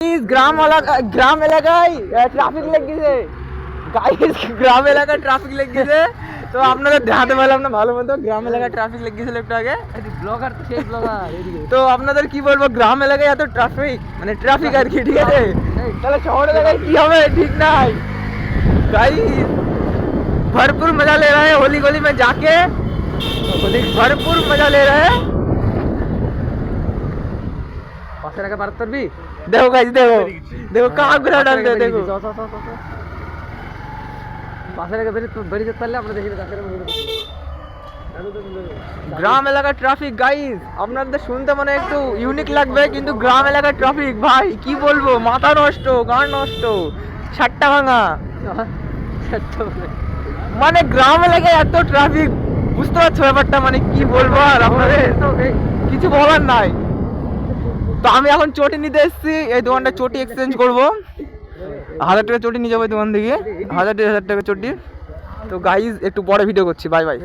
গ্রাম এলাকায় ট্রাফিক লেগেছে গাইস, গ্রাম এলাকায় ট্রাফিক লেগেছে। তো আপনাদের দেখাতে পারলাম না ভালো মতো, গ্রাম এলাকায় ট্রাফিক লেগেছিল একটু আগে। ব্লগার তো সেই ব্লগার এদিকে। তো আপনাদের কি বলবো, গ্রাম এলাকায় এত ট্রাফিক, মানে ট্রাফিক আর কি, ঠিক আছে। তাহলে শহর এলাকায় কি হবে ঠিক নাই गाइस। भरपूर मजा ले रहे हैं होली गोली में जाके, भरपूर मजा ले रहे हैं। 500 টাকা বার করবি? देखो गाइस, देखो देखो कहाँ घुरा डालते हैं, देखो। 500 টাকা বেরিয়ে যেতে পারলে আমরা দেখি কাছে গ্রাম এলাকার ট্রাফিক গাইস, আপনাদের শুনতে মানে একটু ইউনিক লাগবে, কিন্তু গ্রাম এলাকার ট্রাফিক ভাই কি বলবো, মাথা নষ্ট, গান নষ্ট, সাতটা ভাঙা। মানে গ্রাম এলাকায় এত ট্রাফিক, বুঝতে পারছো ব্যাপারটা, মানে কি বলবো আর আপনাদের কিছু বলার নাই। তো আমি এখন চটি নিতে এসেছি, এই দোকানটা চটি এক্সচেঞ্জ করবো। 1000 টাকা চটি নিয়ে যাবো এই দোকান থেকে, 1000 টাকা চটি। তো গাইজ একটু পরে ভিডিও করছি, বাই বাই।